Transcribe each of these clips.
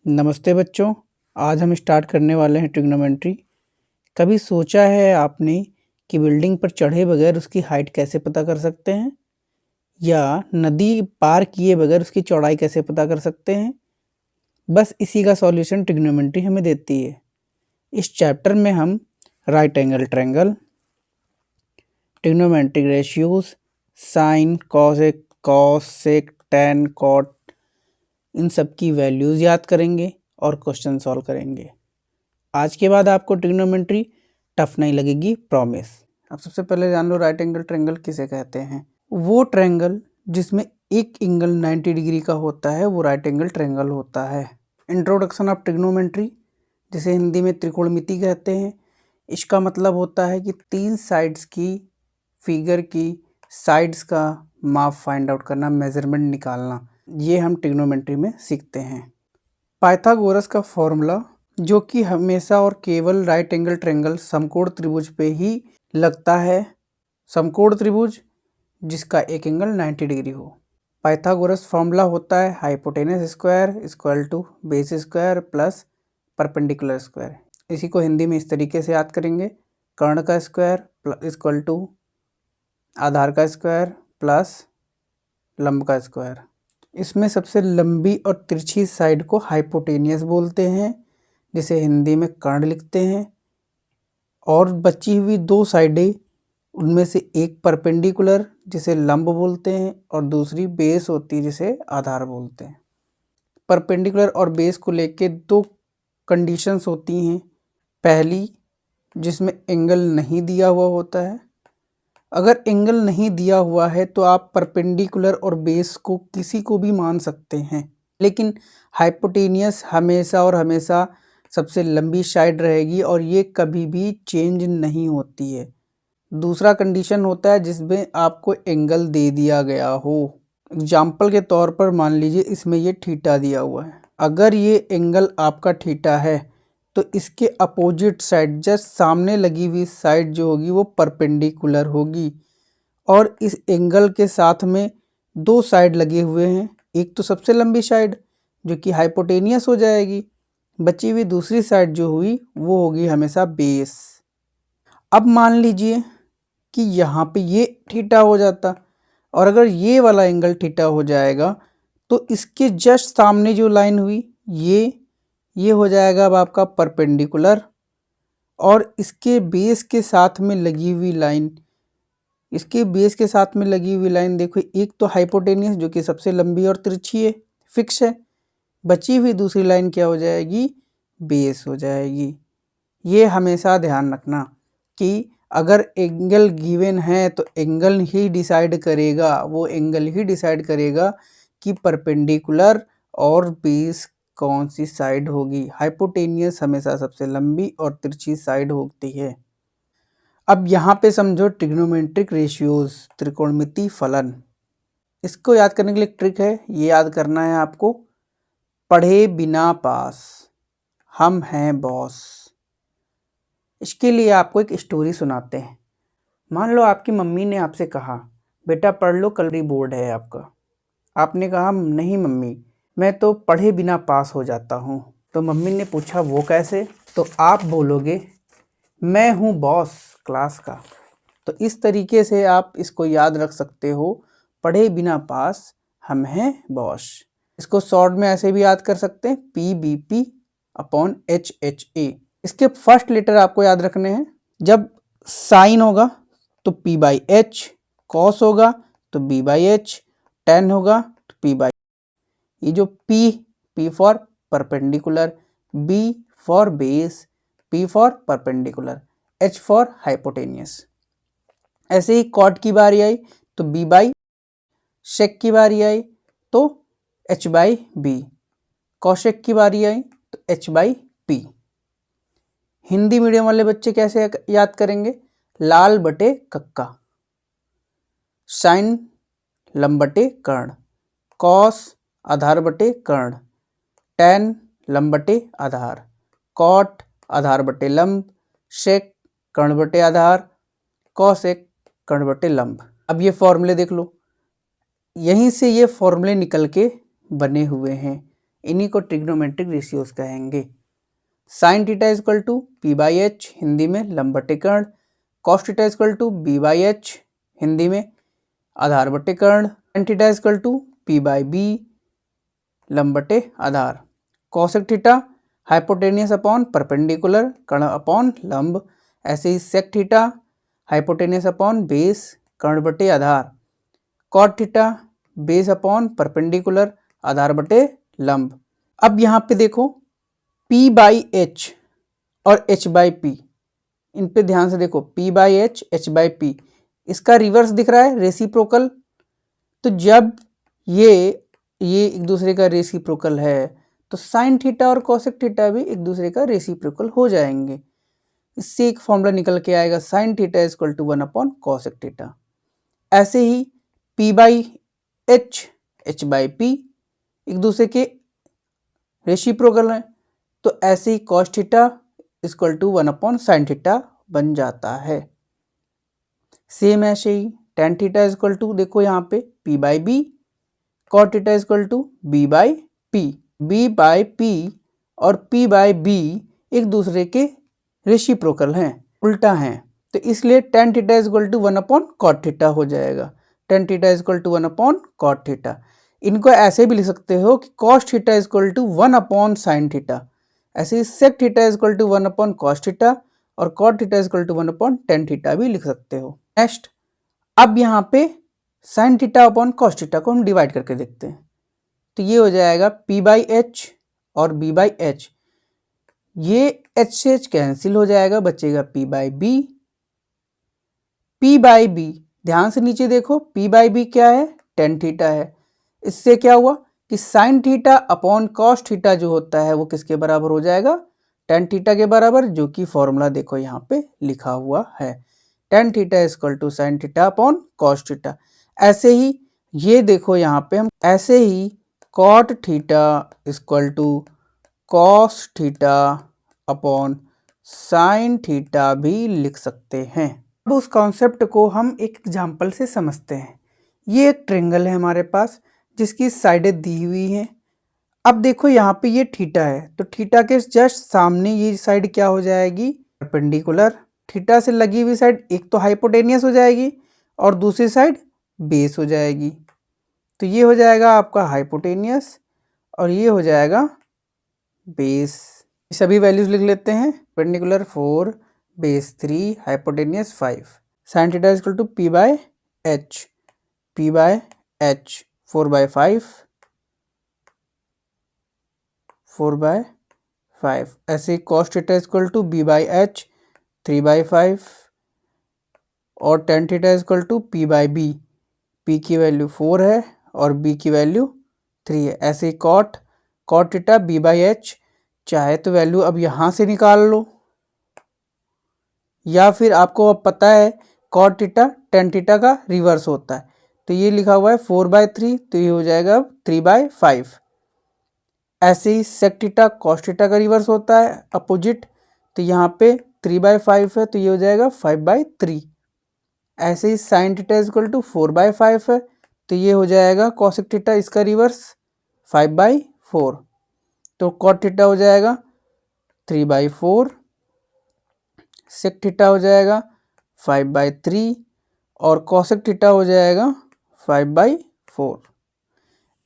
नमस्ते बच्चों। आज हम स्टार्ट करने वाले हैं ट्रिग्नोमेट्री। कभी सोचा है आपने कि बिल्डिंग पर चढ़े बगैर उसकी हाइट कैसे पता कर सकते हैं, या नदी पार किए बगैर उसकी चौड़ाई कैसे पता कर सकते हैं? बस इसी का सॉल्यूशन ट्रिग्नोमेट्री हमें देती है। इस चैप्टर में हम right angle triangle, trigonometric ratios, sine, cosec, cos, sec, tan, cot, इन सब की वैल्यूज़ याद करेंगे और क्वेश्चन सॉल्व करेंगे। आज के बाद आपको ट्रिग्नोमेट्री टफ नहीं लगेगी, प्रॉमिस। अब सबसे पहले जान लो राइट एंगल ट्रायंगल किसे कहते हैं। वो ट्रायंगल जिसमें एक एंगल 90 डिग्री का होता है वो राइट एंगल ट्रायंगल होता है। इंट्रोडक्शन ऑफ ट्रिग्नोमेट्री, जिसे हिंदी में त्रिकोणमिति कहते हैं। इसका मतलब होता है कि तीन साइड्स की फिगर की साइड्स का माप फाइंड आउट करना, मेजरमेंट निकालना, ये हम ट्रिग्नोमेट्री में सीखते हैं। पाइथागोरस का फॉर्मूला, जो कि हमेशा और केवल राइट एंगल ट्रायंगल समकोण त्रिभुज पे ही लगता है। समकोण त्रिभुज जिसका एक एंगल 90 डिग्री हो। पाइथागोरस फॉर्मूला होता है hypotenuse square equal to base square plus perpendicular square. इसी को हिंदी में इस तरीके से याद करेंगे, कर्ण का स्क्वायर इक्वल टू आधार का स्क्वायर प्लस लंब का स्क्वायर। इसमें सबसे लंबी और तिरछी साइड को हाइपोटेनियस बोलते हैं, जिसे हिंदी में कर्ण लिखते हैं। और बची हुई दो साइडें, उनमें से एक परपेंडिकुलर जिसे लंब बोलते हैं और दूसरी बेस होती है जिसे आधार बोलते हैं। परपेंडिकुलर और बेस को लेके दो कंडीशंस होती हैं। पहली, जिसमें एंगल नहीं दिया हुआ होता है। अगर एंगल नहीं दिया हुआ है तो आप परपेंडिकुलर और बेस को किसी को भी मान सकते हैं, लेकिन हाइपोटेनियस हमेशा और हमेशा सबसे लंबी साइड रहेगी और ये कभी भी चेंज नहीं होती है। दूसरा कंडीशन होता है जिसमें आपको एंगल दे दिया गया हो। एग्जाम्पल के तौर पर मान लीजिए इसमें ये थीटा दिया हुआ है। अगर ये एंगल आपका थीटा है तो इसके अपोजिट साइड, जस्ट सामने लगी हुई साइड जो होगी वो परपेंडिकुलर होगी। और इस एंगल के साथ में दो साइड लगे हुए हैं, एक तो सबसे लंबी साइड जो कि हाइपोटेनियस हो जाएगी, बची हुई दूसरी साइड जो हुई वो होगी हमेशा बेस। अब मान लीजिए कि यहाँ पे ये थीटा हो जाता, और अगर ये वाला एंगल थीटा हो जाएगा तो इसके जस्ट सामने जो लाइन हुई ये हो जाएगा अब आपका परपेंडिकुलर। और इसके बेस के साथ में लगी हुई लाइन, इसके बेस के साथ में लगी हुई लाइन देखो, एक तो हाइपोटेनियस जो कि सबसे लंबी और तिरछी है, फिक्स है। बची हुई दूसरी लाइन क्या हो जाएगी, बेस हो जाएगी। ये हमेशा ध्यान रखना कि अगर एंगल गिवन है तो एंगल ही डिसाइड करेगा, वो एंगल ही डिसाइड करेगा कि परपेंडिकुलर और बेस कौन सी साइड होगी। हाइपोटेनियस हमेशा सबसे लंबी और तिरछी साइड होती है। अब यहाँ पे समझो ट्रिग्नोमेट्रिक रेशियोज, त्रिकोणमिति फलन। इसको याद करने के लिए एक ट्रिक है, ये याद करना है आपको, पढ़े बिना पास हम हैं बॉस। इसके लिए आपको एक स्टोरी सुनाते हैं। मान लो आपकी मम्मी ने आपसे कहा, बेटा पढ़ लो कल बोर्ड है आपका। आपने कहा, नहीं मम्मी, मैं तो पढ़े बिना पास हो जाता हूँ। तो मम्मी ने पूछा, वो कैसे? तो आप बोलोगे, मैं हूँ बॉस क्लास का। तो इस तरीके से आप इसको याद रख सकते हो, पढ़े बिना पास हम हैं बॉस। इसको शॉर्ट में ऐसे भी याद कर सकते हैं, PBP अपॉन HHA। इसके फर्स्ट लेटर आपको याद रखने हैं। जब साइन होगा तो P/H, कॉस होगा तो B/H, टेन होगा तो P/, ये जो P for perpendicular, B for base, P for perpendicular, H for hypotenuse. ऐसे ही कॉट की बारी आई तो B/, शेक की बारी आई तो H/B, कॉशेक की बारी आई तो H/P। हिंदी मीडियम वाले बच्चे कैसे याद करेंगे, लाल बटे कक्का, साइन लंब बटे कर्ण, कॉस आधार बटे कर्ण, टैन लंब बटे आधार, कॉट आधार बटे लंब, शेक कर्ण बटे आधार, कॉसेक कर्ण बटे लंब। अब ये फॉर्मूले देख लो, यहीं से ये फॉर्मूले निकल के बने हुए हैं। इन्हीं को ट्रिग्नोमेट्रिक रेशियोज कहेंगे। Sine theta equal to P by H, Hindi में लंब बटे कर्ण। Cos theta equal to B by H, Hindi में आधार बटे कर्ण। Tan theta equal to P by B, लंब बटे आधार। Cosec theta hypotenuse upon perpendicular, कर्ण अपॉन लंब। ऐसे ही sec theta hypotenuse upon base, कर्ण बटे आधार। Cot theta base upon perpendicular, आधार बटे लंब। अब यहाँ पे देखो P बाई एच और H बाई पी, इन पे ध्यान से देखो। P by H, H by P, इसका रिवर्स दिख रहा है, रेसिप्रोकल। तो जब ये एक दूसरे का रेसिप्रोकल है तो साइन थीटा और कोसेक थीटा भी एक दूसरे का रेसिप्रोकल हो जाएंगे। इससे एक फॉर्मूला निकल के आएगा, sine theta equal to 1 upon cosec theta. ऐसे ही P by H, H by P एक दूसरे के रेसिप्रोकल हैं, तो ऐसे ही cos theta equal to 1 upon sine theta बन जाता है। सेम ऐसे ही टेन थीटा इक्वल टू, देखो यहाँ पे P by B, cot theta equal to B by P. B by P और P बाई बी एक दूसरे के रेसिप्रोकल हैं, उल्टा हैं, तो इसलिए tan theta equal to 1 upon cot theta हो जाएगा। Tan theta equal to 1 upon cot theta. इनको ऐसे भी लिख सकते हो कि cos theta equal to 1 upon sine theta. ऐसे ही sec theta equal to 1 upon cos theta और cot theta equal to 1 upon tan theta भी लिख सकते हो। नेक्स्ट, अब यहाँ पे sine theta upon cos theta को हम डिवाइड करके देखते हैं, तो ये हो जाएगा P बाई एच और B बाई एच। ये H से H कैंसिल हो जाएगा, बचेगा P by B. P by B, ध्यान से नीचे देखो, P बाई बी क्या है, टेन थीटा है। इससे क्या हुआ कि sine theta upon cos theta जो होता है वो किसके बराबर हो जाएगा, टेन थीटा के बराबर, जो कि फॉर्मूला देखो यहाँ पे लिखा हुआ है, tan theta equal to sine theta upon cos theta. ऐसे ही ये देखो यहाँ पे हम ऐसे ही cot theta equal to cos theta upon sine theta भी लिख सकते हैं। अब उस कॉन्सेप्ट को हम एक एग्जाम्पल से समझते हैं। ये एक ट्रायंगल है हमारे पास जिसकी साइडें दी हुई हैं। अब देखो यहाँ पे ये थीटा है, तो थीटा के जस्ट सामने ये साइड क्या हो जाएगी, परपेंडिकुलर। थीटा से लगी हुई साइड एक तो हाइपोटेनियस हो जाएगी और दूसरी साइड बेस हो जाएगी। तो ये हो जाएगा आपका हाइपोटेनियस और ये हो जाएगा बेस। सभी वैल्यूज लिख लेते हैं, perpendicular 4, base 3, hypotenuse 5। Sine theta equal to P by H, P by H 4 by 5, 4 by 5। ऐसे cos theta equal to B by H 3 by 5 और tan theta equal to P by B. P की value 4 है और B की value 3 है। ऐसे ही cot theta B by H, चाहे तो वैल्यू अब यहाँ से निकाल लो या फिर आपको अब पता है कॉट थीटा टेन थीटा का रिवर्स होता है, तो ये लिखा हुआ है 4 बाई 3, तो ये हो जाएगा 3 बाई 5। ऐसे ही सेक थीटा कॉस थीटा का रिवर्स होता है अपोजिट, तो यहाँ पे 3 बाई 5 है, तो ये हो जाएगा 5 बाई 3। ऐसे ही sine theta equal to 4 by 5 है, तो ये हो जाएगा कॉसेक थीटा इसका रिवर्स 5 बाई 4, तो कॉट थीटा हो जाएगा 3 बाई 4, सेक थीटा हो जाएगा 5 बाई 3 और कॉसेक थीटा हो जाएगा 5 बाई 4।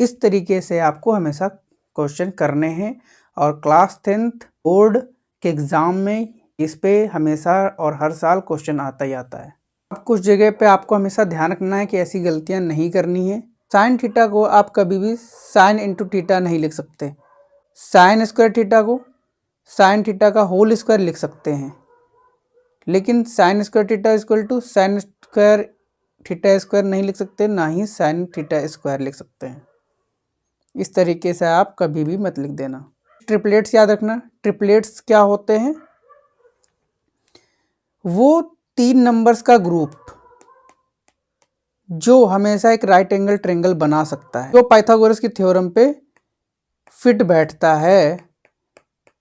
इस तरीके से आपको हमेशा क्वेश्चन करने हैं और क्लास 10th बोर्ड के एग्ज़ाम में इस पे हमेशा और हर साल क्वेश्चन आता ही आता है। अब कुछ जगह पे आपको हमेशा ध्यान रखना है कि ऐसी गलतियां नहीं करनी है। साइन थीटा को आप कभी भी साइन इंटू थीटा नहीं लिख सकते। साइन स्क्वायर थीटा को साइन थीटा का होल स्क्वायर लिख सकते हैं, लेकिन sine square theta equal to sine square theta square नहीं लिख सकते, ना ही साइन थीटा स्क्वायर लिख सकते हैं। इस तरीके से आप कभी भी मत लिख देना। ट्रिपलेट्स याद रखना। ट्रिपलेट्स क्या होते हैं, वो 3 नंबर्स का ग्रुप जो हमेशा एक राइट एंगल ट्रायंगल बना सकता है, जो पाइथागोरस की थ्योरम पे फिट बैठता है,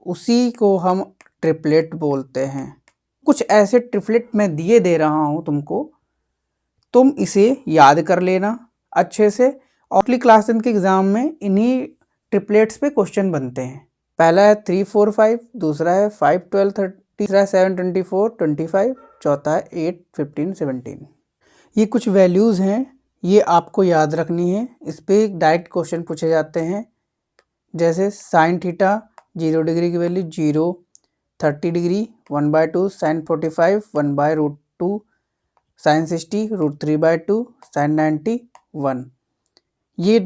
उसी को हम ट्रिपलेट बोलते हैं। कुछ ऐसे ट्रिपलेट मैं दिए दे रहा हूं तुमको, तुम इसे याद कर लेना अच्छे से। अगली क्लास 10 के एग्ज़ाम में इन्हीं ट्रिपलेट्स पे क्वेश्चन बनते हैं। पहला है 3 4 5, दूसरा है 5 12 30, तीसरा है 7 24 25, चौथा है 8 15 17। ये कुछ वैल्यूज़ हैं, ये आपको याद रखनी है। इस पर डायरेक्ट क्वेश्चन पूछे जाते हैं, जैसे साइन थीटा 0 डिग्री की value 0, 30 degree 1/2, sine 45 1/√2, sine 60 √3/2, sine 90 1। ये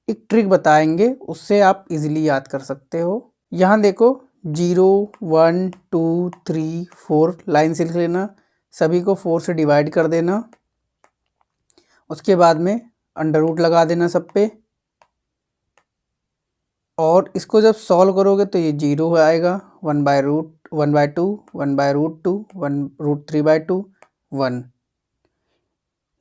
एक ट्रिक बताएंगे, उससे आप इजीली याद कर सकते हो। यहाँ देखो 0 1 2 3 4 लाइन से लिख लेना, सभी को 4 से डिवाइड कर देना, उसके बाद में अंडर रूट लगा देना सब पे, और इसको जब सॉल्व करोगे तो ये 0 आएगा, 1/2 1/√2 1√3/2 1।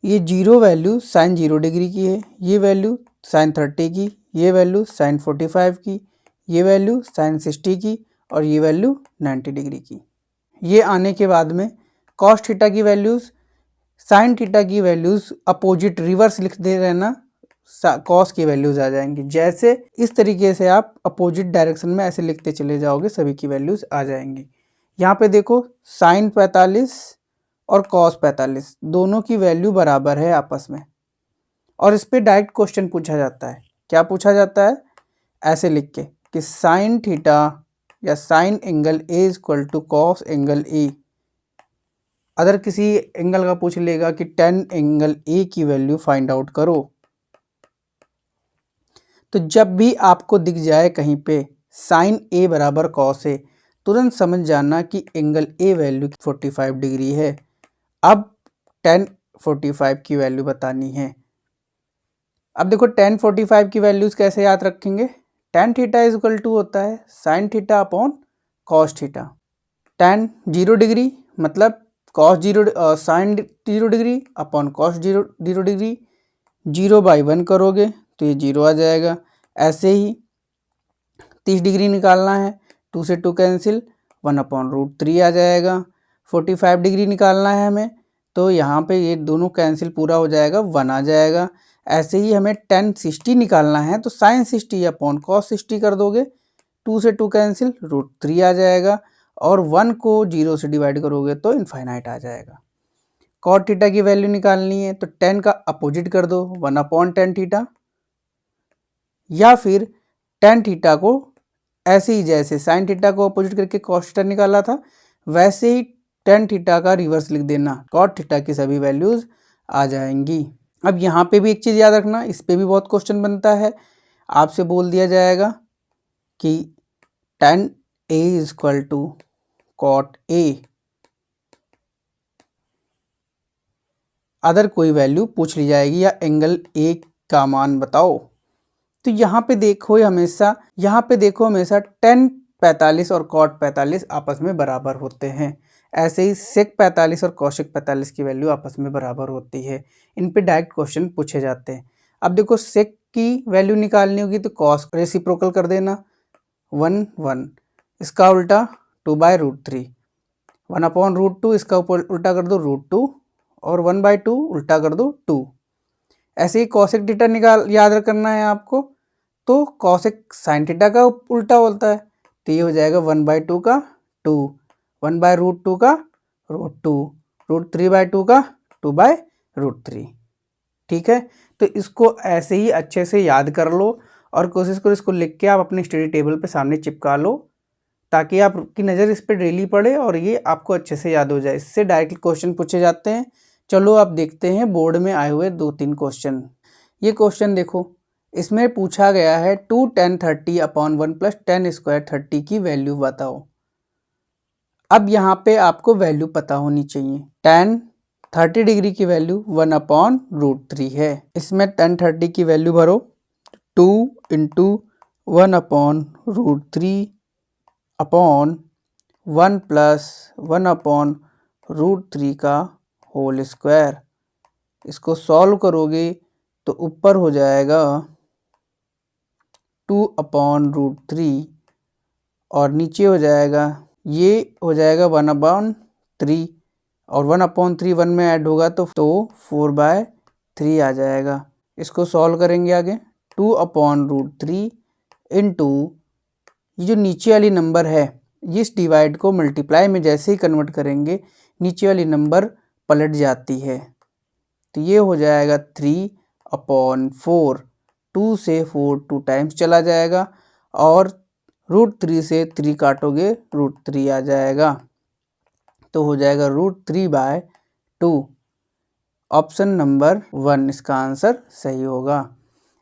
ये 0 वैल्यू साइन 0 डिग्री की है, ये वैल्यू साइन 30 की, ये वैल्यू साइन 45 की, ये वैल्यू साइन 60 की, और ये वैल्यू 90 डिग्री की। ये आने के बाद में कॉस थीटा की वैल्यूज़, साइन थीटा की वैल्यूज़ अपोजिट रिवर्स लिख दे रहना, कॉस की वैल्यूज़ आ जाएंगी। जैसे इस तरीके से आप अपोजिट डायरेक्शन में ऐसे लिखते चले जाओगे, सभी की वैल्यूज़ आ जाएंगी। यहाँ पे देखो साइन 45 और कॉस 45 दोनों की वैल्यू बराबर है आपस में, और इस पर डायरेक्ट क्वेश्चन पूछा जाता है। क्या पूछा जाता है? ऐसे लिख के कि साइन थीटा या sine angle A equal to cos angle A. अगर किसी एंगल का पूछ लेगा कि टेन एंगल ए की वैल्यू फाइंड आउट करो, तो जब भी आपको दिख जाए कहीं पे साइन ए बराबर कॉस ए, तुरंत समझ जाना कि एंगल ए वैल्यू 45 डिग्री है। अब tan 45 की वैल्यू बतानी है। अब देखो tan 45 की वैल्यूज कैसे याद रखेंगे? tan theta is equal to होता है sine theta upon cos theta. tan 0 degree मतलब cos 0 sine 0 degree upon cos 0 degree, 0/1 करोगे तो ये 0 आ जाएगा। ऐसे ही 30 डिग्री निकालना है, 2 से 2 कैंसिल, 1/√3 आ जाएगा। 45 डिग्री निकालना है हमें, तो यहाँ पे ये दोनों कैंसिल पूरा हो जाएगा, 1 आ जाएगा। ऐसे ही हमें tan 60 निकालना है, तो साइन 60 अपॉन कॉस 60 कर दोगे, 2 से 2 कैंसिल, √3 आ जाएगा, और 1 को 0 से डिवाइड करोगे तो इनफाइनाइट आ जाएगा। कॉट थीटा की वैल्यू निकालनी है, तो tan का अपोजिट कर दो, 1/tan थीटा, या फिर tan थीटा को ऐसे ही जैसे साइन थीटा को अपोजिट करके कॉस थीटा निकाला था, वैसे ही tan थीटा का रिवर्स लिख देना, कॉट थीटा की सभी वैल्यूज आ जाएंगी। अब यहाँ पे भी एक चीज़ याद रखना, इस पे भी बहुत क्वेश्चन बनता है। आपसे बोल दिया जाएगा कि tan A is equal to cot A, other कोई वैल्यू पूछ ली जाएगी, या एंगल A का मान बताओ। तो यहाँ पे देखो हमेशा tan 45 और cot 45 आपस में बराबर होते हैं। ऐसे ही sec 45 और cosec 45 की वैल्यू आपस में बराबर होती है। इन पे डायरेक्ट क्वेश्चन पूछे जाते हैं। अब देखो sec की वैल्यू निकालनी होगी तो cos रेसिप्रोकल कर देना, 1 1, इसका उल्टा 2/√3, 1/√2, इसका ऊपर उल्टा कर दो √2, और 1/2 उल्टा कर दो 2। ऐसे ही cosec थीटा याद करना है आपको, तो कॉसेक साइन थीटा का उल्टा होता है, तो ये हो जाएगा 1/2 का 2, 1/√2 का √2, √3/2 का 2/√3। ठीक है, तो इसको ऐसे ही अच्छे से याद कर लो, और कोशिश करो इसको लिख के आप अपने स्टडी टेबल पे सामने चिपका लो, ताकि आपकी नज़र इस पर डेली पड़े और ये आपको अच्छे से याद हो जाए। इससे डायरेक्ट क्वेश्चन पूछे जाते हैं। चलो आप देखते हैं बोर्ड में आए हुए 2-3 क्वेश्चन। ये क्वेश्चन देखो, इसमें पूछा गया है 2 tan 30 upon 1 plus tan square 30 की वैल्यू बताओ। अब यहाँ पे आपको वैल्यू पता होनी चाहिए। tan 30 डिग्री की वैल्यू 1/√3 है। इसमें tan 30 की वैल्यू भरो, 2 × 1/√3 अपॉन 1 प्लस 1/√3 का होल स्क्वायर। इसको सॉल्व करोगे तो ऊपर हो जाएगा 2/√3, और नीचे हो जाएगा, ये हो जाएगा 1/3, और 1/3 1 में ऐड होगा तो 4/3 आ जाएगा। इसको सॉल्व करेंगे आगे, 2/√3 इनटू ये जो नीचे वाली नंबर है, इस डिवाइड को मल्टीप्लाई में जैसे ही कन्वर्ट करेंगे नीचे वाली नंबर पलट जाती है। तो ये हो जाएगा 3/4। 2 से 4 2 टाइम्स चला जाएगा और √3 से 3 काटोगे √3 आ जाएगा, तो हो जाएगा √3/2। ऑप्शन नंबर 1 इसका आंसर सही होगा।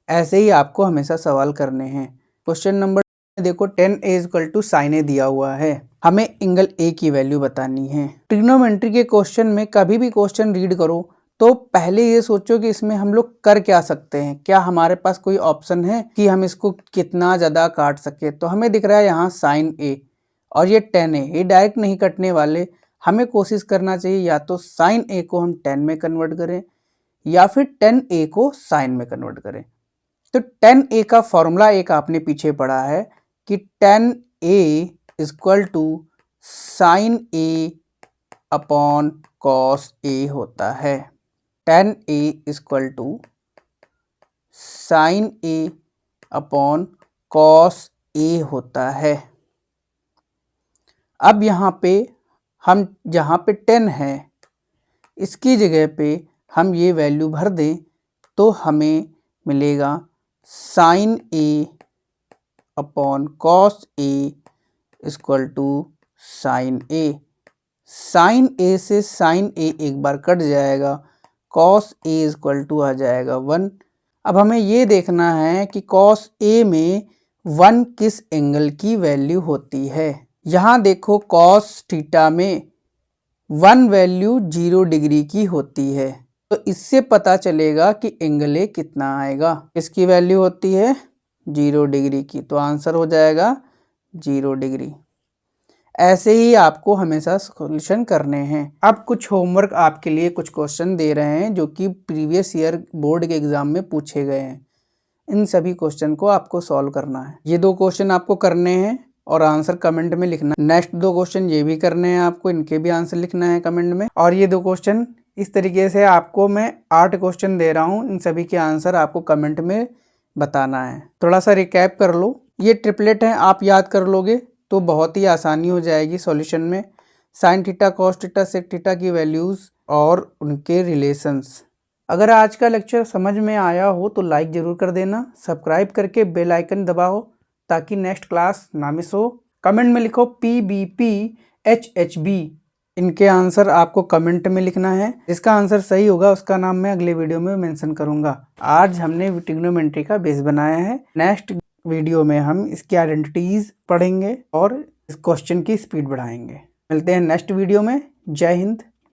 ऐसे ही आपको हमेशा सवाल करने हैं। क्वेश्चन नंबर देखो 10a = sin a दिया हुआ है, हमें एंगल a की वैल्यू बतानी है। ट्रिग्नोमेट्री के क्वेश्चन में कभी भी क्वेश्चन रीड करो तो पहले ये सोचो कि इसमें हम लोग कर क्या सकते हैं, क्या हमारे पास कोई ऑप्शन है कि हम इसको कितना ज़्यादा काट सके। तो हमें दिख रहा है यहाँ sin a और ये 10a, ये डायरेक्ट नहीं कटने वाले। हमें कोशिश करना चाहिए या तो sin a को हम 10 में कन्वर्ट करें या फिर 10a को sin में कन्वर्ट करें। तो 10a का फॉर्मूला एक आपने पीछे पढ़ा है कि 10a = sin a upon cos a होता है। 10a = sin a upon cos a होता है। अब यहाँ पे हम जहाँ पे 10 है इसकी जगह पे हम ये वैल्यू भर दें तो हमें मिलेगा sin a upon cos a = sin a। sin a से sin a एक बार कट जाएगा, cos a = आ जाएगा 1। अब हमें ये देखना है कि cos a में 1 किस एंगल की वैल्यू होती है। यहाँ देखो cos थीटा में 1 वैल्यू 0 डिग्री की होती है, तो इससे पता चलेगा कि एंगल ए कितना आएगा। इसकी वैल्यू होती है 0 डिग्री की, तो आंसर हो जाएगा 0 डिग्री। ऐसे ही आपको हमेशा सॉल्यूशन करने हैं। अब कुछ होमवर्क आपके लिए कुछ क्वेश्चन दे रहे हैं जो कि प्रीवियस ईयर बोर्ड के एग्जाम में पूछे गए हैं। इन सभी क्वेश्चन को आपको सॉल्व करना है। ये 2 क्वेश्चन आपको करने हैं और आंसर कमेंट में लिखना है। नेक्स्ट 2 क्वेश्चन ये भी करने हैं आपको, इनके भी आंसर लिखना है कमेंट में। और ये 2 क्वेश्चन इस तरीके से आपको मैं 8 क्वेश्चन दे रहा हूँ, इन सभी के आंसर आपको कमेंट में बताना है। थोड़ा सा रिकैप कर लो, ये ट्रिपलेट हैं, आप याद कर लोगे तो बहुत ही आसानी हो जाएगी सॉल्यूशन में। sin theta, cos theta, sec theta की वैल्यूज़ और उनके रिलेशंस। अगर आज का लेक्चर समझ में आया हो तो लाइक ज़रूर कर देना, सब्सक्राइब करके बेल आइकन दबाओ ताकि नेक्स्ट क्लास ना मिस हो। कमेंट में लिखो PBP HHB, इनके आंसर आपको कमेंट में लिखना है। जिसका आंसर सही होगा उसका नाम मैं अगले वीडियो में मेंशन करूंगा। आज हमने ट्रिग्नोमेट्री का बेस बनाया है, नेक्स्ट वीडियो में हम इसकी आइडेंटिटीज पढ़ेंगे और इस क्वेश्चन की स्पीड बढ़ाएंगे। मिलते हैं नेक्स्ट वीडियो में। जय हिंद।